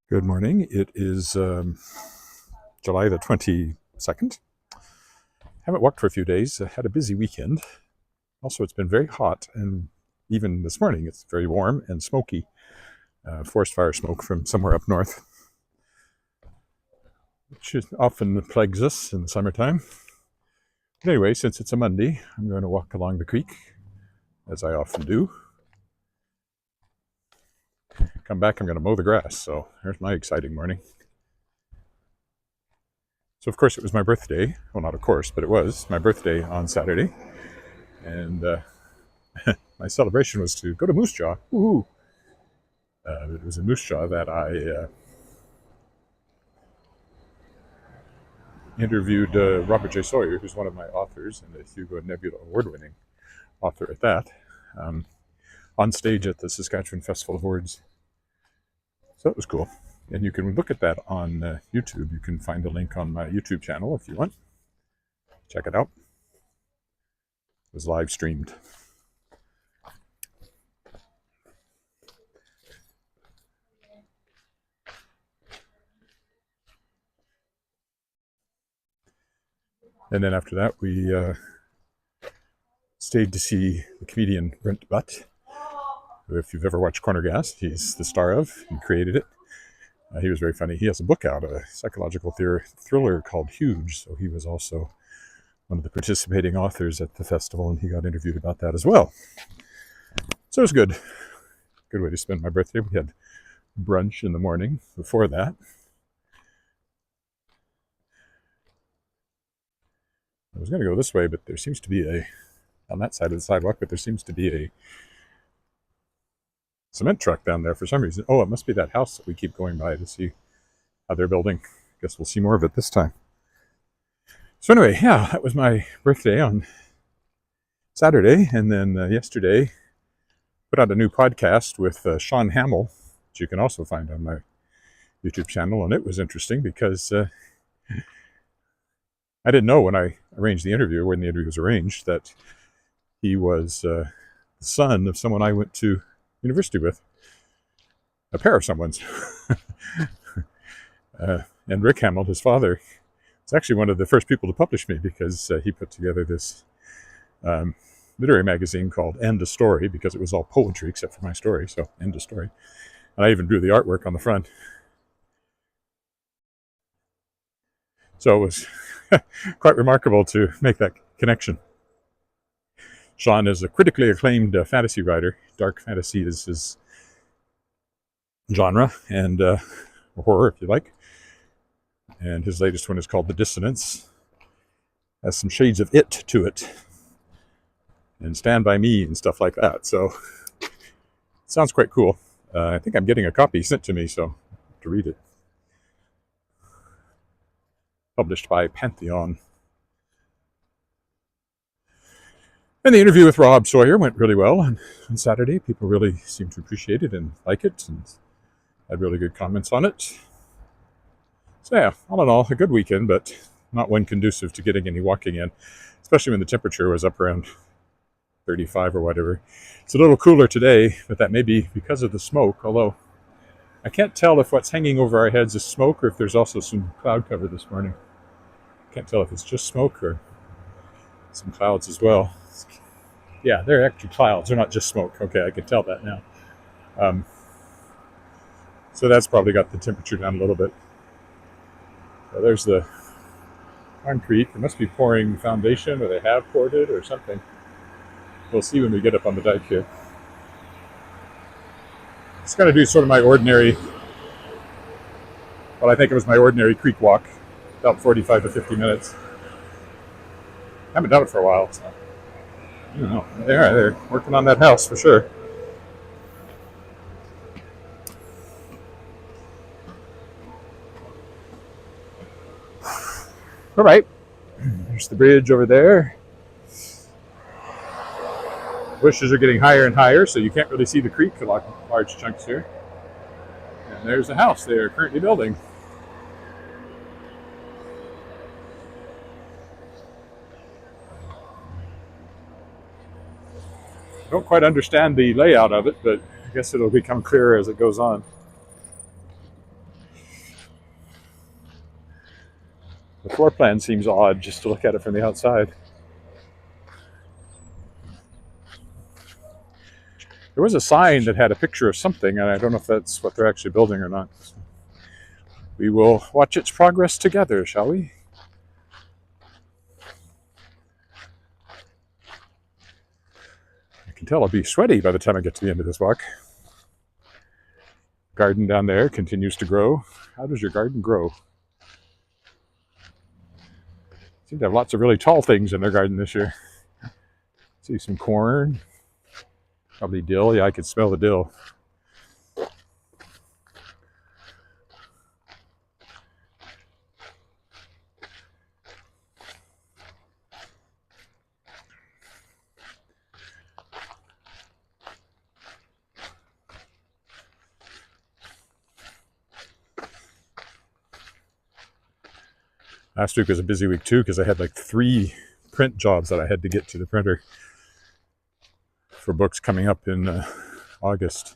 Good morning. It is July the 22nd. Haven't walked for a few days. I had a busy weekend. Also, it's been very hot, and even this morning it's very warm and smoky. Forest fire smoke from somewhere up north, which often plagues us in the summertime. But anyway, since it's a Monday, I'm going to walk along the creek, as I often do. Come back, I'm going to mow the grass. So there's my exciting morning. So, of course, it was my birthday. Well, not of course, but it was my birthday on Saturday. And my celebration was to go to Moose Jaw. Woohoo! It was in Moose Jaw that I interviewed Robert J. Sawyer, who's one of my authors and a Hugo and Nebula award-winning author at that, on stage at the Saskatchewan Festival of Words. So that was cool. And you can look at that on YouTube. You can find a link on my YouTube channel if you want. Check it out. It was live streamed. And then after that, we stayed to see the comedian Brent Butt, who, if you've ever watched Corner Gas, he's the star of. He created it. He was very funny. He has a book out, a psychological thriller called Huge. So he was also one of the participating authors at the festival, and he got interviewed about that as well. So it was good. Good way to spend my birthday. We had brunch in the morning before that. I was going to go this way, but there seems to be on that side of the sidewalk, but there seems to be a cement truck down there for some reason. Oh, it must be that house that we keep going by to see how they're building. Guess we'll see more of it this time. So anyway, yeah, that was my birthday on Saturday. And then yesterday, put out a new podcast with Sean Hamill, which you can also find on my YouTube channel. And it was interesting because I didn't know when I arranged the interview, when the interview was arranged, that he was the son of someone I went to university with, a pair of someone's. And Rick Hamill, his father, was actually one of the first people to publish me because he put together this literary magazine called End of Story, because it was all poetry except for my story, so End of Story. And I even drew the artwork on the front. So it was quite remarkable to make that connection. Sean is a critically acclaimed fantasy writer. Dark fantasy is his genre, and horror, if you like. And his latest one is called The Dissonance. Has some shades of It to it, and Stand By Me and stuff like that. So it sounds quite cool. I think I'm getting a copy sent to me, so to read it. Published by Pantheon. And the interview with Rob Sawyer went really well on Saturday. People really seemed to appreciate it and like it, and had really good comments on it. So yeah, all in all, a good weekend, but not one conducive to getting any walking in, especially when the temperature was up around 35 or whatever. It's a little cooler today, but that may be because of the smoke, although I can't tell if what's hanging over our heads is smoke or if there's also some cloud cover this morning. Can't tell if it's just smoke or some clouds as well. Yeah, they're actually clouds. They're not just smoke. Okay, I can tell that now. So that's probably got the temperature down a little bit. So there's the concrete. They must be pouring foundation, or they have poured it or something. We'll see when we get up on the dike here. Just going to do sort of my ordinary, well, I think it was my ordinary creek walk, about 45 to 50 minutes. I haven't done it for a while, so I don't know. They're working on that house for sure. All right, there's the bridge over there. Bushes are getting higher and higher, so you can't really see the creek in large chunks here. And there's the house they are currently building. I don't quite understand the layout of it, but I guess it'll become clearer as it goes on. floor plan seems odd just to look at it from the outside. There was a sign that had a picture of something, and I don't know if that's what they're actually building or not. We will watch its progress together, shall we? I can tell I'll be sweaty by the time I get to the end of this walk. Garden down there continues to grow. How does your garden grow? Seem to have lots of really tall things in their garden this year. See some corn, probably dill. Yeah, I could smell the dill. Last week was a busy week too because I had like 3 print jobs that I had to get to the printer for books coming up in August.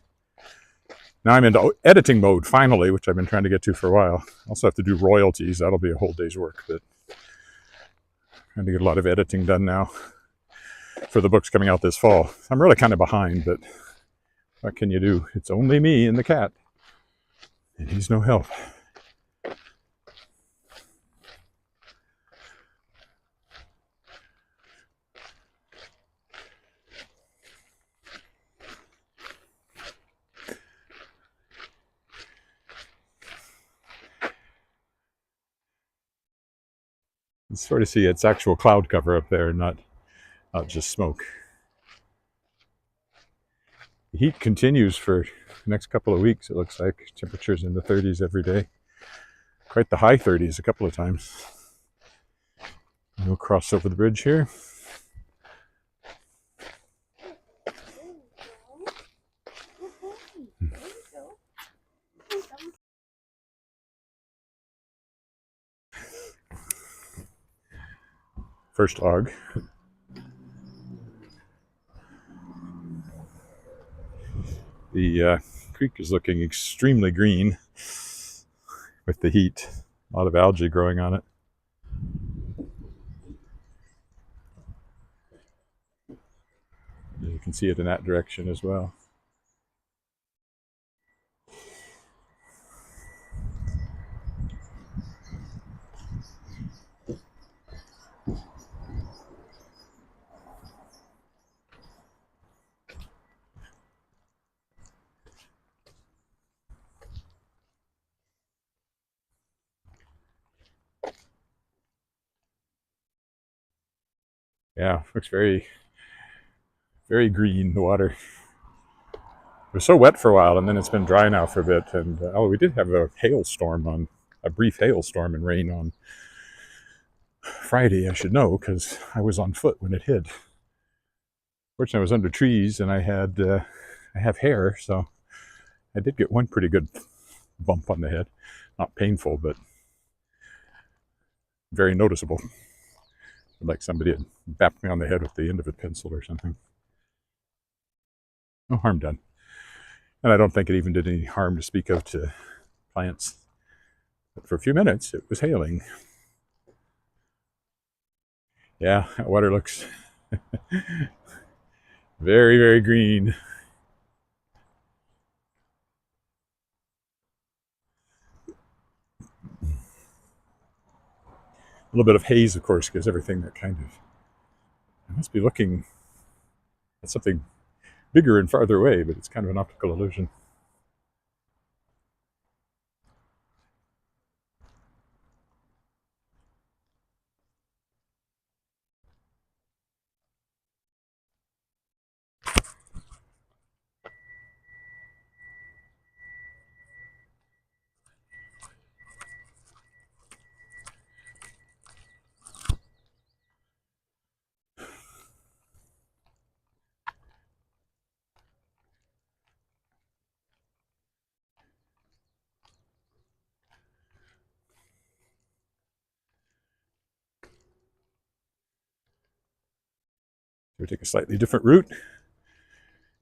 Now I'm into editing mode finally, which I've been trying to get to for a while. I also have to do royalties. That'll be a whole day's work, but I'm trying to get a lot of editing done now for the books coming out this fall. I'm really kind of behind, but what can you do? It's only me and the cat, and he's no help. It's sort of see its actual cloud cover up there, not just smoke. The heat continues for the next couple of weeks, it looks like. Temperatures in the 30s every day. Quite the high 30s a couple of times. We'll cross over the bridge here. First log. The creek is looking extremely green with the heat. A lot of algae growing on it. You can see it in that direction as well. Yeah, looks very, very green, the water. It was so wet for a while, and then it's been dry now for a bit. And we did have a brief hailstorm and rain on Friday, I should know, because I was on foot when it hit. Fortunately, I was under trees, and I have hair, so I did get one pretty good bump on the head. Not painful, but very noticeable. Like somebody had bapped me on the head with the end of a pencil or something. No harm done. And I don't think it even did any harm to speak of to plants. But for a few minutes, it was hailing. Yeah, that water looks very, very green. A little bit of haze, of course, gives everything that kind of... I must be looking at something bigger and farther away, but it's kind of an optical illusion. Should we take a slightly different route?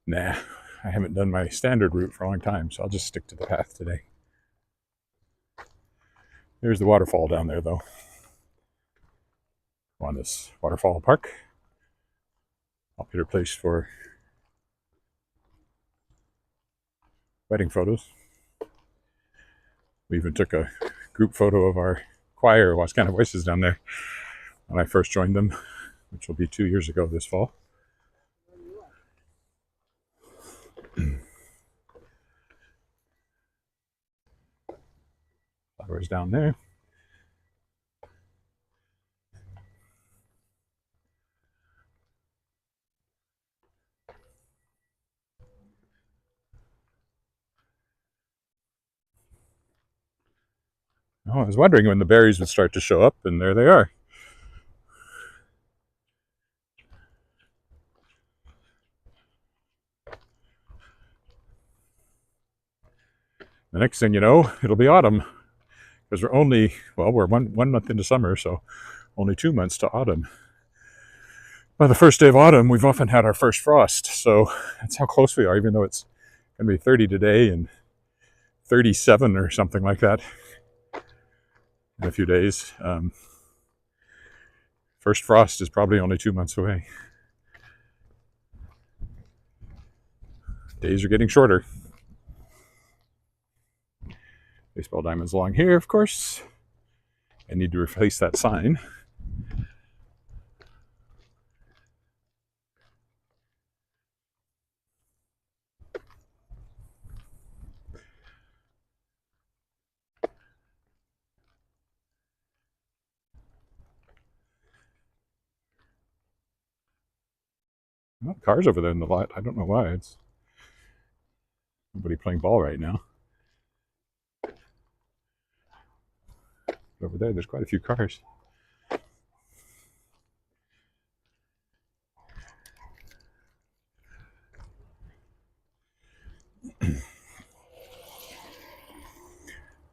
Nah, I haven't done my standard route for a long time, so I'll just stick to the path today. There's the waterfall down there, though. on this waterfall park. Popular place for wedding photos. We even took a group photo of our choir, Wascana Voices, down there when I first joined them, which will be 2 years ago this fall. Flowers down there. Oh, I was wondering when the berries would start to show up, and there they are. The next thing you know, it'll be autumn, because we're one month into summer, so only 2 months to autumn. By the first day of autumn, we've often had our first frost, so that's how close we are, even though it's going to be 30 today and 37 or something like that in a few days. First frost is probably only 2 months away. Days are getting shorter. Baseball diamonds along here, of course. I need to replace that sign. Well, cars over there in the lot. I don't know why. It's nobody playing ball right now. Over there, there's quite a few cars.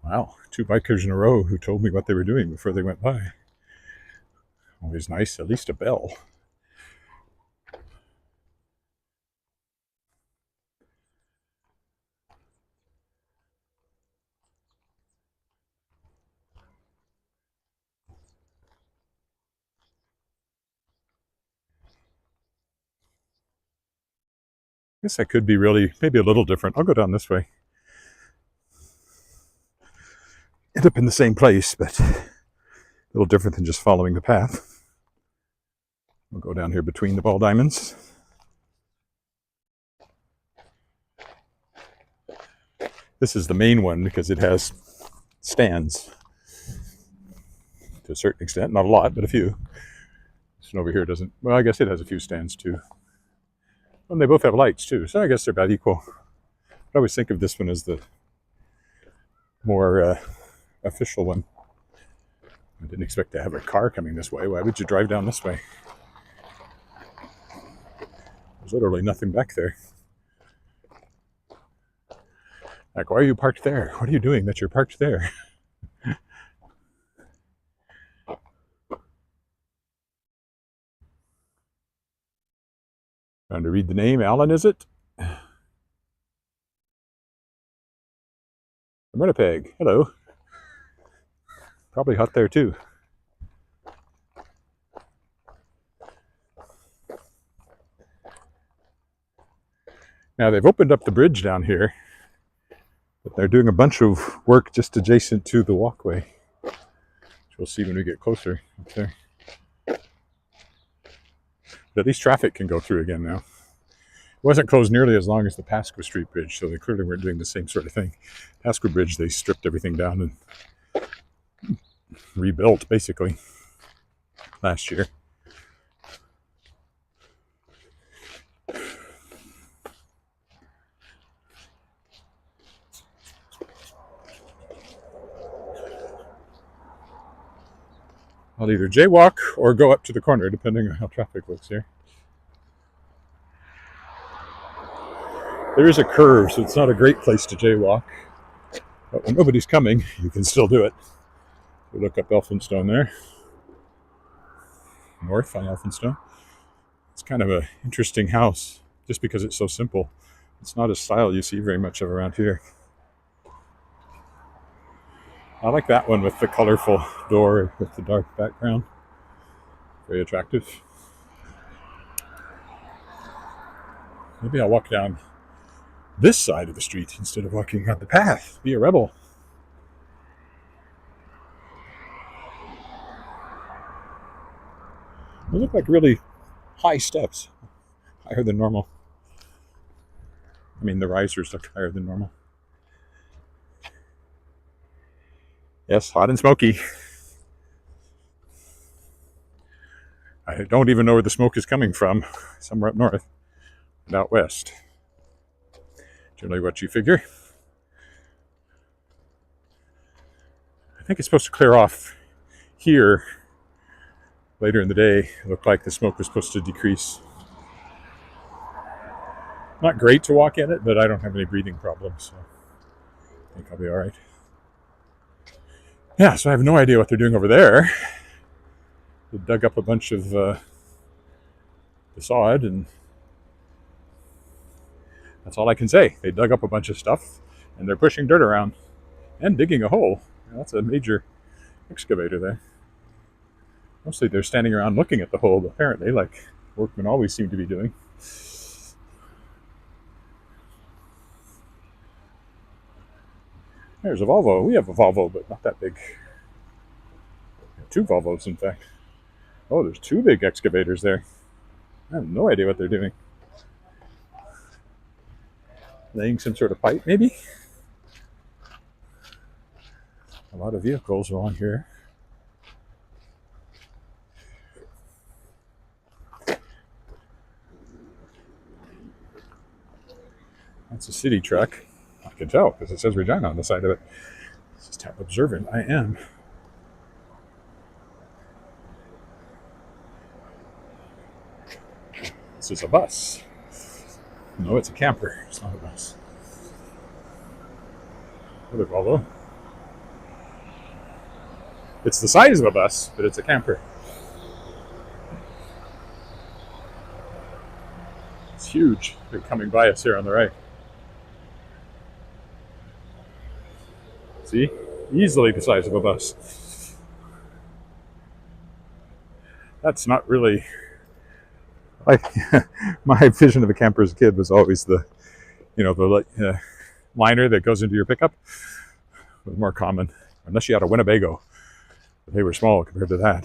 Wow, 2 bikers in a row who told me what they were doing before they went by. Always nice, at least a bell. I guess I could be maybe a little different. I'll go down this way. End up in the same place, but a little different than just following the path. We'll go down here between the ball diamonds. This is the main one because it has stands to a certain extent. Not a lot, but a few. This one over here doesn't. Well, I guess it has a few stands too. And they both have lights too, so I guess they're about equal. I always think of this one as the more official one. I didn't expect to have a car coming this way. Why would you drive down this way? There's literally nothing back there. Like, why are you parked there? What are you doing that you're parked there? Trying to read the name. Alan, is it? From Winnipeg. Hello. Probably hot there too. Now they've opened up the bridge down here, but they're doing a bunch of work just adjacent to the walkway, which we'll see when we get closer up there. But at least traffic can go through again now. It wasn't closed nearly as long as the Pasqua Street Bridge, so they clearly weren't doing the same sort of thing. Pasqua Bridge, they stripped everything down and rebuilt, basically, last year. I'll either jaywalk or go up to the corner, depending on how traffic looks here. There is a curve, so it's not a great place to jaywalk. But when nobody's coming, you can still do it. We look up Elphinstone there. North on Elphinstone. It's kind of an interesting house, just because it's so simple. It's not a style you see very much of around here. I like that one with the colorful door with the dark background. Very attractive. Maybe I'll walk down this side of the street instead of walking on the path. Be a rebel. They look like really high steps, higher than normal. I mean, the risers look higher than normal. Yes, hot and smoky. I don't even know where the smoke is coming from. Somewhere up north and out west. Generally what you figure. I think it's supposed to clear off here later in the day. It looked like the smoke was supposed to decrease. Not great to walk in it, but I don't have any breathing problems, so I think I'll be all right. Yeah, so I have no idea what they're doing over there. They dug up a bunch of the sod, and that's all I can say. They dug up a bunch of stuff, and they're pushing dirt around and digging a hole. That's a major excavator there. Mostly they're standing around looking at the hole, apparently, like workmen always seem to be doing. There's a Volvo. We have a Volvo, but not that big. 2 Volvos, in fact. Oh, there's 2 big excavators there. I have no idea what they're doing. Laying some sort of pipe, maybe? A lot of vehicles along here. That's a city truck. I can tell because it says Regina on the side of it. This is how observant I am. This is a bus. No, it's a camper. It's not a bus. Another Volvo. It's the size of a bus, but it's a camper. It's huge. They're coming by us here on the right. See? Easily the size of a bus. That's not really... my vision of a camper as a kid was always the liner that goes into your pickup. It was more common, unless you had a Winnebago. But they were small compared to that.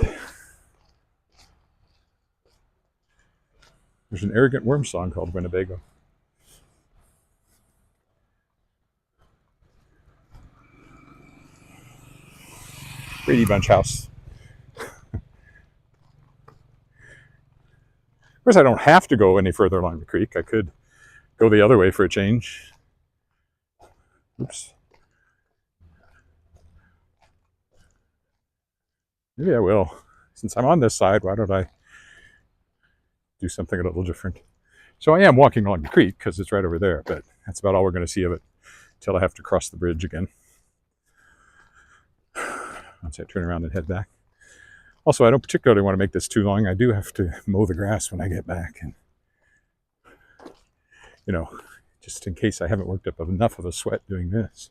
There's an Arrogant Worm song called Winnebago. Brady Bunch house. Of course, I don't have to go any further along the creek. I could go the other way for a change. Oops. Maybe I will. Since I'm on this side, why don't I do something a little different? So I am walking along the creek because it's right over there, but that's about all we're going to see of it until I have to cross the bridge again. Once I turn around and head back. Also, I don't particularly want to make this too long. I do have to mow the grass when I get back. And, just in case I haven't worked up enough of a sweat doing this.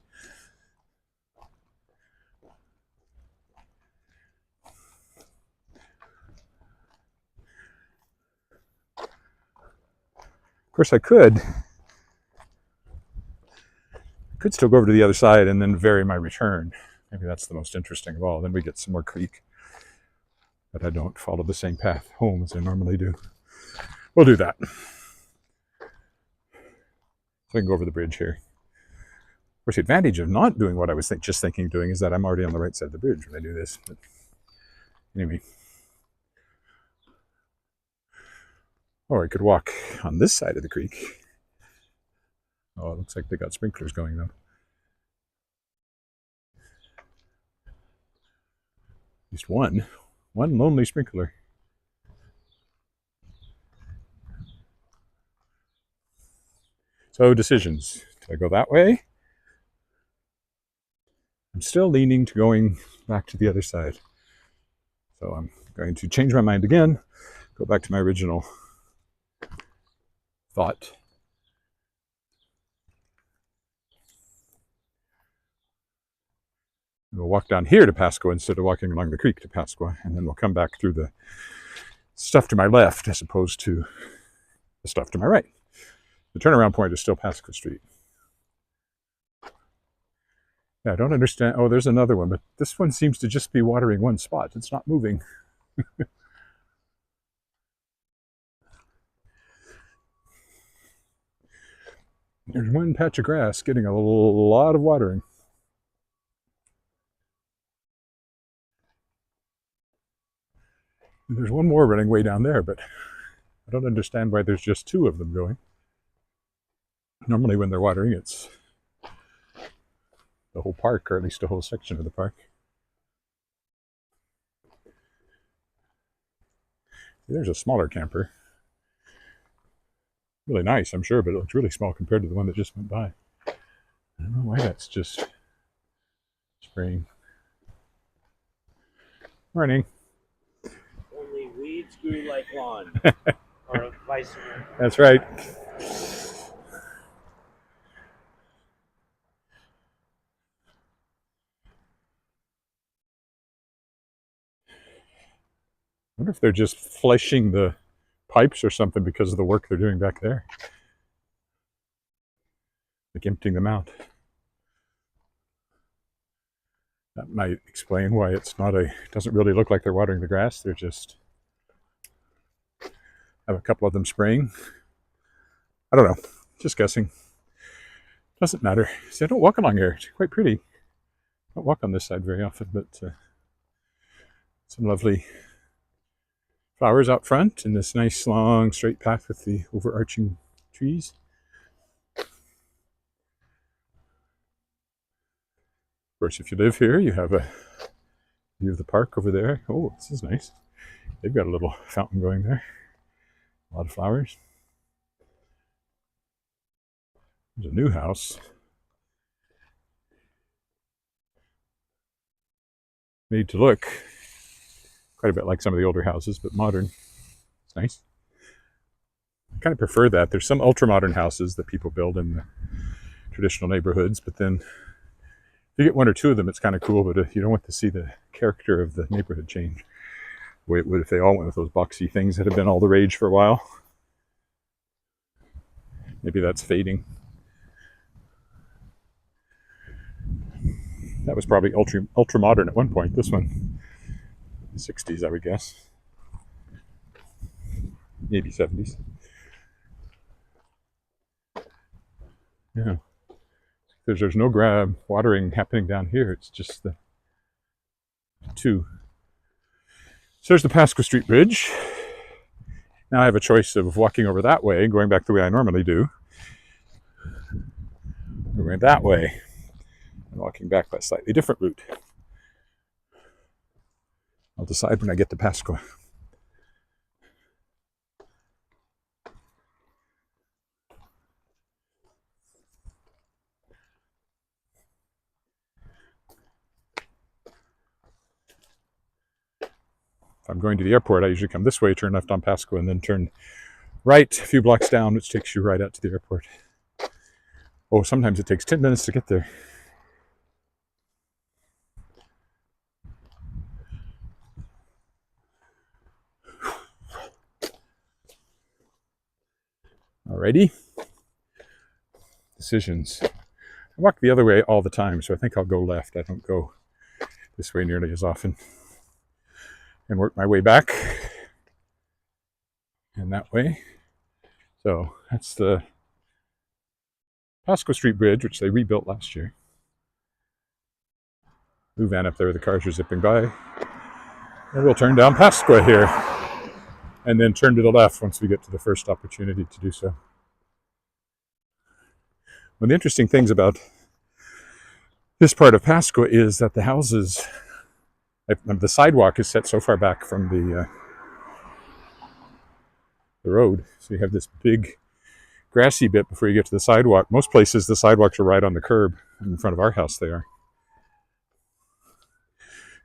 Of course, I could still go over to the other side and then vary my return. Maybe that's the most interesting of all. Then we get some more creek. But I don't follow the same path home as I normally do. We'll do that. So I can go over the bridge here. Of course, the advantage of not doing what I was just thinking of doing is that I'm already on the right side of the bridge when I do this. But anyway. Or I could walk on this side of the creek. Oh, it looks like they got sprinklers going though. At least one lonely sprinkler. So decisions. Do I go that way? I'm still leaning to going back to the other side. So I'm going to change my mind again, go back to my original thought. We'll walk down here to Pasqua instead of walking along the creek to Pasqua, and then we'll come back through the stuff to my left as opposed to the stuff to my right. The turnaround point is still Pasco Street. Yeah, I don't understand. Oh, there's another one, but this one seems to just be watering one spot. It's not moving. There's one patch of grass getting a lot of watering. There's one more running way down there, but I don't understand why there's just two of them going. Normally when they're watering, it's the whole park, or at least a whole section of the park. There's a smaller camper. Really nice, I'm sure, but it looks really small compared to the one that just went by. I don't know why that's just spraying. Morning. Only weeds grew like lawn. Or vice versa. That's right. I wonder if they're just fleshing the pipes or something because of the work they're doing back there. Like emptying them out. That might explain why it's not it doesn't really look like they're watering the grass. They're just have a couple of them spraying. I don't know. Just guessing. Doesn't matter. See, I don't walk along here. It's quite pretty. I don't walk on this side very often, but some lovely flowers out front and this nice long straight path with the overarching trees. Of course, if you live here, you have a view of the park over there. Oh, this is nice. They've got a little fountain going there. A lot of flowers. There's a new house. Made to look quite a bit like some of the older houses, but modern. It's nice. I kind of prefer that. There's some ultra-modern houses that people build in the traditional neighborhoods, but then if you get one or two of them, it's kind of cool, but you don't want to see the character of the neighborhood change the way it would if they all went with those boxy things that have been all the rage for a while. Maybe that's fading. That was probably ultra modern at one point. This one, 60s, I would guess. Maybe 70s. Yeah. There's no watering happening down here. It's just the two. So there's the Pasco Street Bridge. Now I have a choice of walking over that way and going back the way I normally do. Or going that way and walking back by a slightly different route. I'll decide when I get to Pasco. If I'm going to the airport, I usually come this way, turn left on Pasco, and then turn right a few blocks down, which takes you right out to the airport. Oh, sometimes it takes 10 minutes to get there. Alrighty. Decisions. I walk the other way all the time, so I think I'll go left. I don't go this way nearly as often. And work my way back. And that way. So that's the Pasco Street Bridge, which they rebuilt last year. Blue van up there, the cars are zipping by. And we'll turn down Pasco here. And then turn to the left once we get to the first opportunity to do so. One of the interesting things about this part of Pasco is that the houses, the sidewalk is set so far back from the road. So you have this big grassy bit before you get to the sidewalk. Most places the sidewalks are right on the curb. In front of our house they are.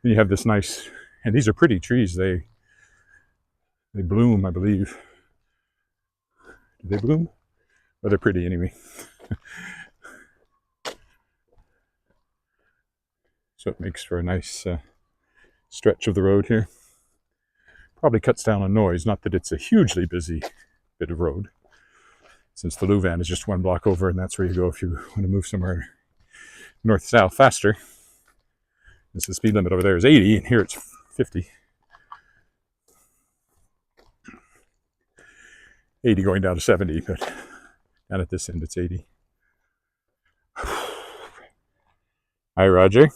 And you have this nice, and these are pretty trees. They bloom, I believe. Do they bloom? Well, they're pretty anyway. So it makes for a nice stretch of the road here. Probably cuts down on noise. Not that it's a hugely busy bit of road, since the Louvain is just 1 block over, and that's where you go if you want to move somewhere north-south faster. This the speed limit over there is 80, and here it's 50. 80 going down to 70, but down at this end it's 80. Hi, Roger.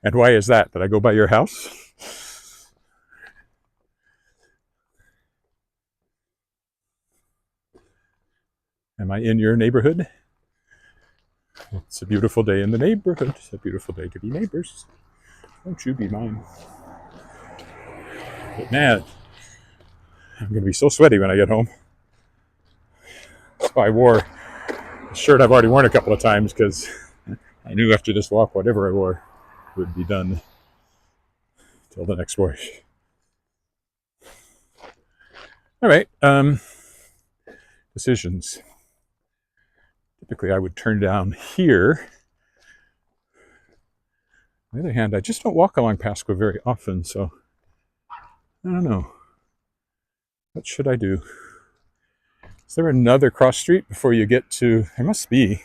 And why is that? Did I go by your house? Am I in your neighborhood? It's a beautiful day in the neighborhood. It's a beautiful day to be neighbors. Won't you be mine? But man, I'm going to be so sweaty when I get home. So I wore a shirt I've already worn a couple of times because I knew after this walk, whatever I wore would be done till the next wash. All right, decisions. Typically, I would turn down here. On the other hand, I just don't walk along Pasqua very often, so I don't know. What should I do? Is there another cross street before you get to... There must be.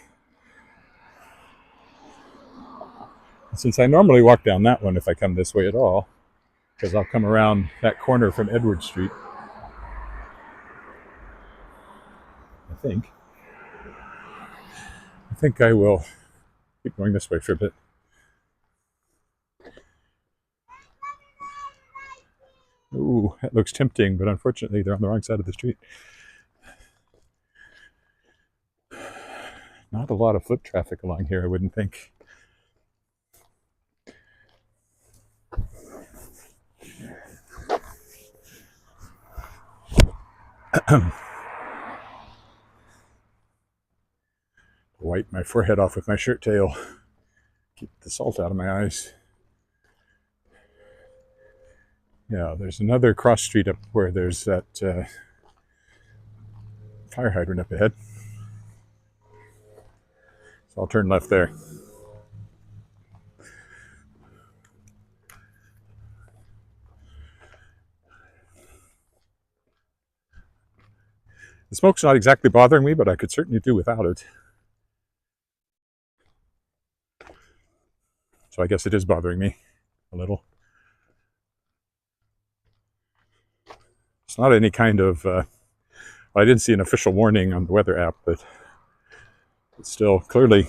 Since I normally walk down that one if I come this way at all, because I'll come around that corner from Edward Street. I think I will keep going this way for a bit. Ooh, that looks tempting, but unfortunately they're on the wrong side of the street. Not a lot of foot traffic along here, I wouldn't think. Wipe my forehead off with my shirt tail. Keep the salt out of my eyes. Yeah, there's another cross street up where there's that fire hydrant up ahead. So I'll turn left there. The smoke's not exactly bothering me, but I could certainly do without it. So I guess it is bothering me a little. It's not any kind of... well, I didn't see an official warning on the weather app, but it's still clearly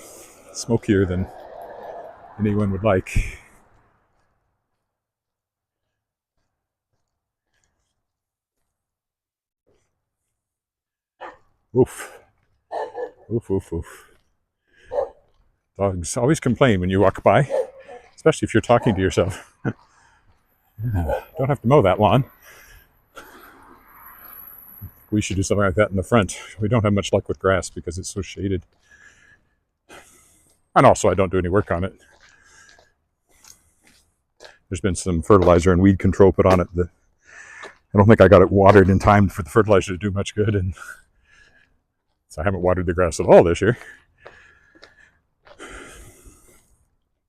smokier than anyone would like. Oof. Oof, oof, oof. Dogs always complain when you walk by, especially if you're talking to yourself. Don't have to mow that lawn. We should do something like that in the front. We don't have much luck with grass because it's so shaded. And also, I don't do any work on it. There's been some fertilizer and weed control put on it that I don't think I got it watered in time for the fertilizer to do much good, and so I haven't watered the grass at all this year.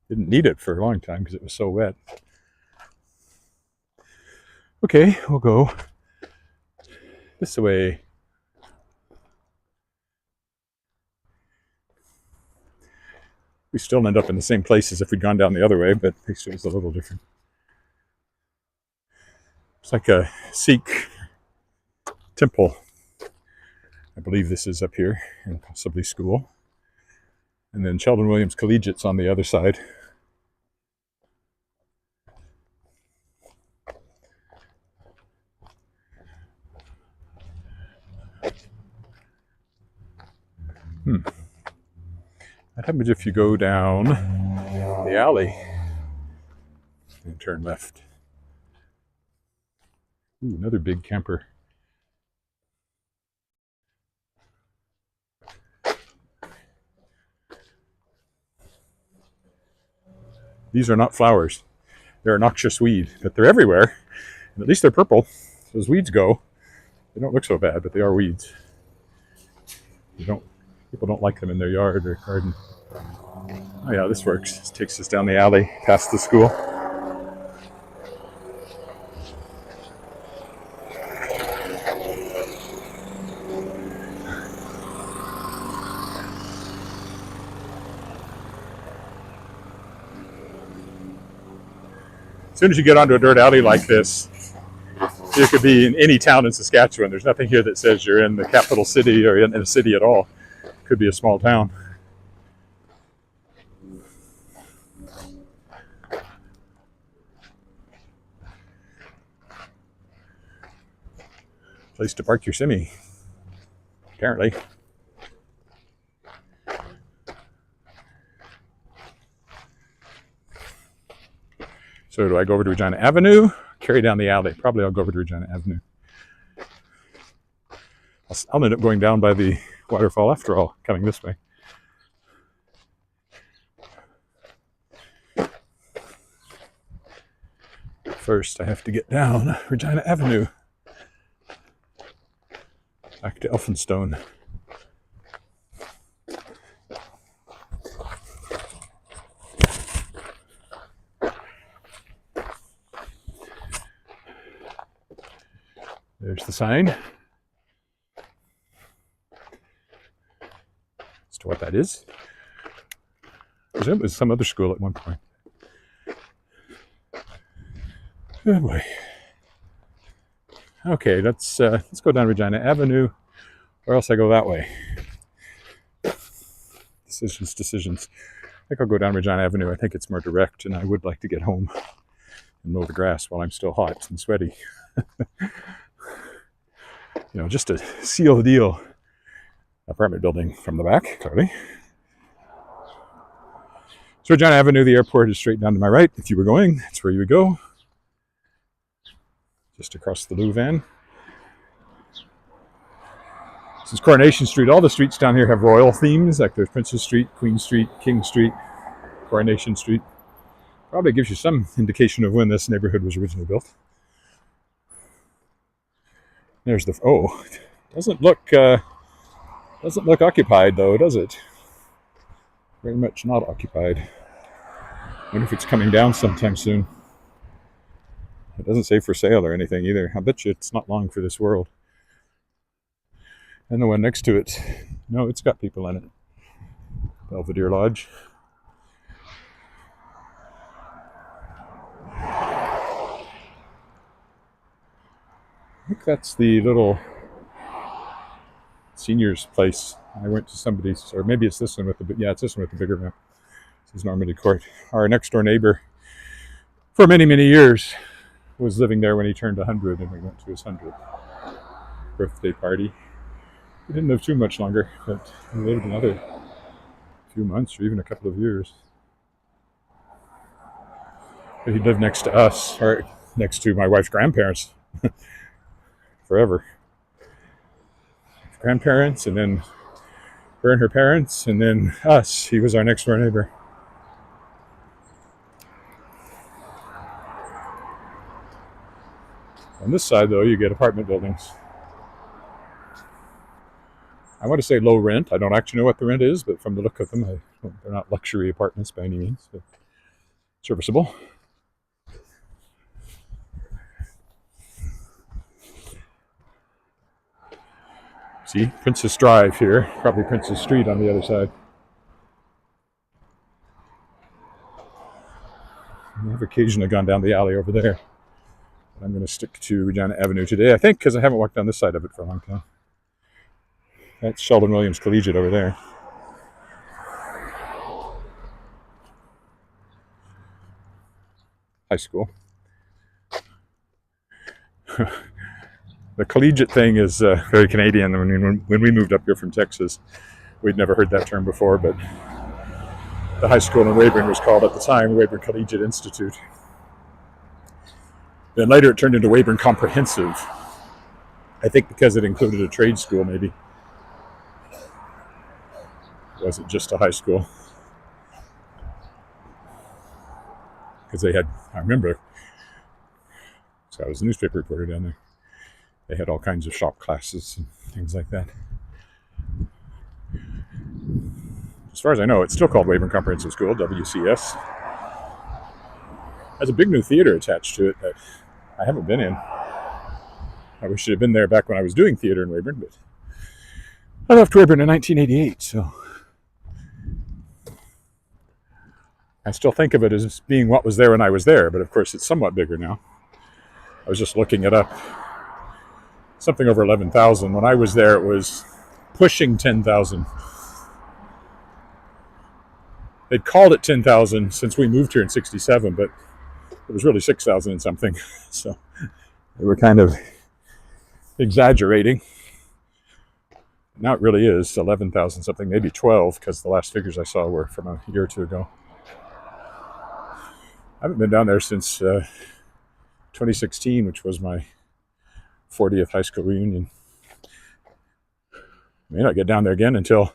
Didn't need it for a long time because it was so wet. Okay, we'll go this way. We still end up in the same place as if we'd gone down the other way, but at least it was a little different. It's like a Sikh temple. I believe this is up here, and possibly school. And then Sheldon Williams Collegiate's on the other side. What happens if you go down the alley and turn left? Ooh, another big camper. These are not flowers. They're a noxious weed, but they're everywhere. And at least they're purple. So as weeds go, they don't look so bad, but they are weeds. People don't like them in their yard or garden. Oh yeah, this works. This takes us down the alley past the school. As soon as you get onto a dirt alley like this, you could be in any town in Saskatchewan. There's nothing here that says you're in the capital city or in a city at all. It could be a small town. Place to park your semi, apparently. So do I go over to Regina Avenue? Carry down the alley. Probably I'll go over to Regina Avenue. I'll end up going down by the waterfall after all, coming this way. First, I have to get down Regina Avenue. Back to Elphinstone. There's the sign. As to what that is. I presume it was some other school at one point. Oh boy. Okay, let's go down Regina Avenue, or else I go that way. Decisions. I think I'll go down Regina Avenue. I think it's more direct, and I would like to get home and mow the grass while I'm still hot and sweaty. You know, just to seal the deal. Apartment building from the back, clearly. So Regina Avenue, the airport is straight down to my right. If you were going, that's where you would go. Just across the Louvain. This is Coronation Street. All the streets down here have royal themes, like there's Princess Street, Queen Street, King Street, Coronation Street. Probably gives you some indication of when this neighborhood was originally built. There's the doesn't look occupied though, does it? Very much not occupied. Wonder if it's coming down sometime soon. It doesn't say for sale or anything either. I bet you it's not long for this world. And the one next to it, no, it's got people in it. Belvedere Lodge. I think that's the little seniors place. I went to somebody's, or maybe it's this one with the, yeah, it's this one with the bigger map. This is Normandy Court. Our next door neighbor for many, many years was living there when he turned 100, and we went to his 100th birthday party. He didn't live too much longer, but he lived another few months or even a couple of years. But he lived next to us, or next to my wife's grandparents, forever. Grandparents, and then her and her parents, and then us. He was our next door neighbor. On this side, though, you get apartment buildings. I want to say low rent. I don't actually know what the rent is, but from the look of them, they're not luxury apartments by any means, but serviceable. See, Princess Drive here, probably Princess Street on the other side. I've occasionally gone down the alley over there. But I'm going to stick to Regina Avenue today, I think, because I haven't walked down this side of it for a long time. That's Sheldon Williams Collegiate over there. High school. The collegiate thing is very Canadian. When we moved up here from Texas, we'd never heard that term before, but the high school in Weyburn was called at the time Weyburn Collegiate Institute. Then later it turned into Weyburn Comprehensive. I think because it included a trade school, maybe. It wasn't just a high school. Because they had, I remember, so I was a newspaper reporter down there. They had all kinds of shop classes and things like that. as far as I know, it's still called Weyburn Comprehensive School, WCS. Has a big new theater attached to it that I haven't been in. I wish I had been there back when I was doing theater in Weyburn, but I left Weyburn in 1988, so I still think of it as being what was there when I was there, but of course it's somewhat bigger now. I was just looking it up. Something over 11,000. When I was there, it was pushing 10,000. They'd called it 10,000 since we moved here in 67, but it was really 6,000 and something. So they were kind of exaggerating. Now it really is 11,000 something, maybe 12, because the last figures I saw were from a year or two ago. I haven't been down there since 2016, which was my 40th high school reunion. May not get down there again until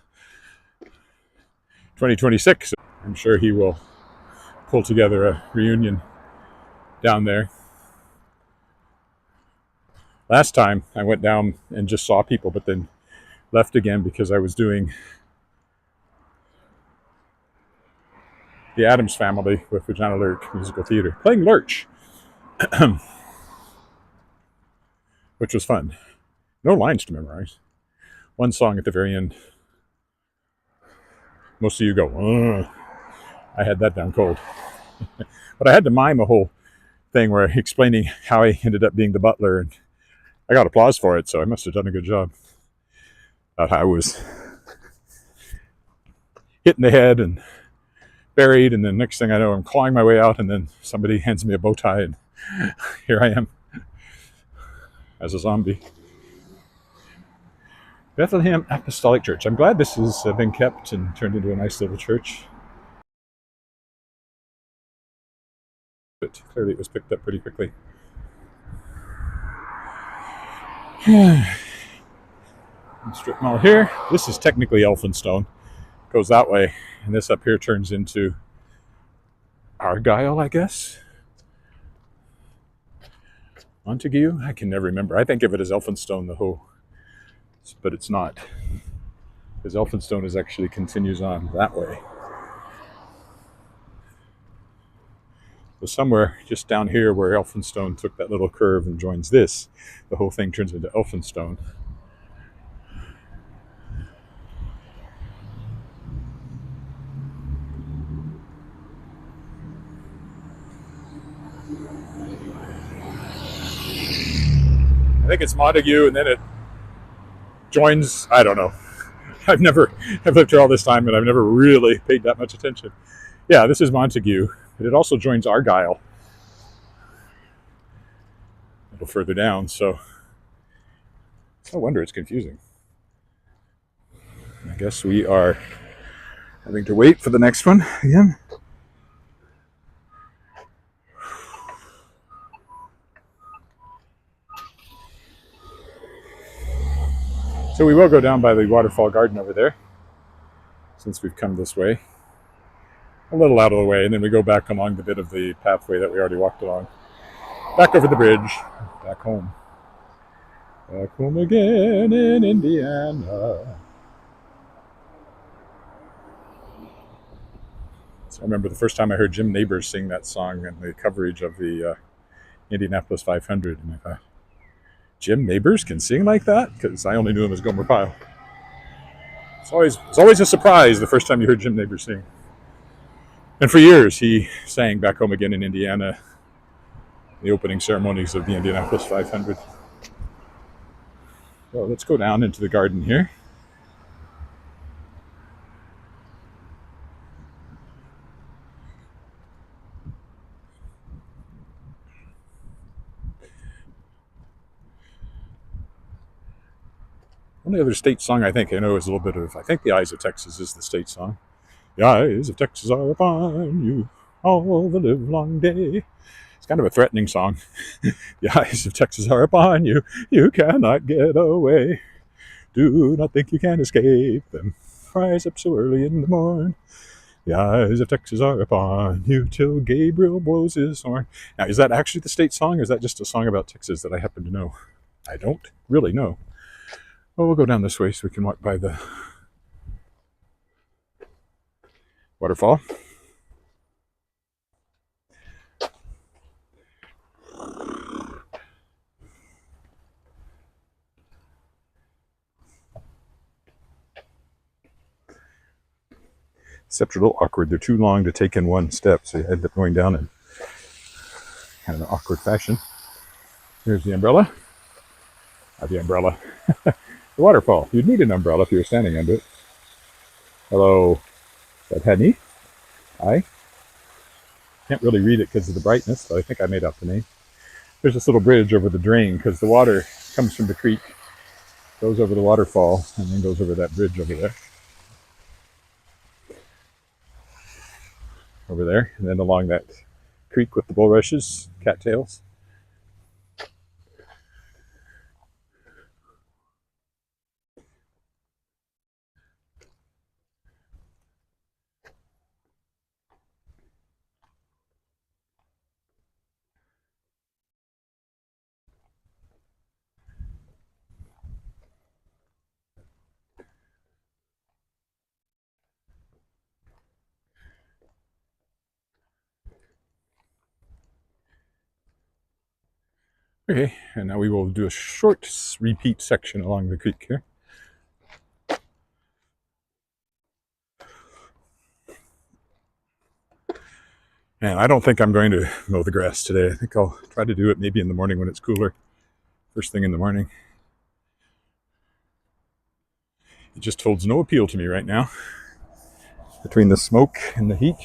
2026. I'm sure he will pull together a reunion down there. Last time I went down and just saw people, but then left again because I was doing the Addams Family with Regina Lyric Musical Theater, playing Lurch, which was fun. No lines to memorize. One song at the very end. Most of you go, ugh. I had that down cold. But I had to mime a whole thing where explaining how I ended up being the butler, and I got applause for it, so I must have done a good job. About how I was hit in the head and buried, and then next thing I know, I'm clawing my way out, and then somebody hands me a bow tie, and here I am as a zombie. Bethlehem Apostolic Church. I'm glad this has been kept and turned into a nice little church. But clearly it was picked up pretty quickly. Strip mall here. This is technically Elphinstone. Goes that way, and this up here turns into Argyle, I guess. Montague? I can never remember. I think of it as Elphinstone, the whole, but it's not. Because Elphinstone is actually continues on that way. So somewhere just down here where Elphinstone took that little curve and joins this, the whole thing turns into Elphinstone. I think it's Montague, and then it joins, I don't know. I've lived here all this time, and I've never really paid that much attention. Yeah, this is Montague, but it also joins Argyle a little further down, so no wonder it's confusing. I guess we are having to wait for the next one again. So we will go down by the waterfall garden over there, since we've come this way. A little out of the way, and then we go back along the bit of the pathway that we already walked along. Back over the bridge, back home. Back home again in Indiana. So I remember the first time I heard Jim Nabors sing that song and the coverage of the Indianapolis 500, and I thought, Jim Nabors can sing like that? Because I only knew him as Gomer Pyle. It's always a surprise the first time you heard Jim Nabors sing. And for years he sang Back Home Again in Indiana, the opening ceremonies of the Indianapolis 500. So let's go down into the garden here. Only other state song I think I know is a little bit of, I think The Eyes of Texas is the state song. The eyes of Texas are upon you all the livelong day. It's kind of a threatening song. The eyes of Texas are upon you. You cannot get away. Do not think you can escape them. Rise up so early in the morn. The eyes of Texas are upon you till Gabriel blows his horn. Now, is that actually the state song, or is that just a song about Texas that I happen to know? I don't really know. Well, we'll go down this way so we can walk by the waterfall. Except a little awkward. They're too long to take in one step, so you end up going down in kind of an awkward fashion. Here's the umbrella. Not the umbrella. The waterfall. You'd need an umbrella if you were standing under it. Hello. Is that Henny? Hi. Can't really read it because of the brightness, but I think I made out the name. There's this little bridge over the drain because the water comes from the creek, goes over the waterfall, and then goes over that bridge over there. Over there, and then along that creek with the bulrushes, cattails. Okay, and now we will do a short repeat section along the creek here. And I don't think I'm going to mow the grass today. I think I'll try to do it maybe in the morning when it's cooler. First thing in the morning. It just holds no appeal to me right now. Between the smoke and the heat.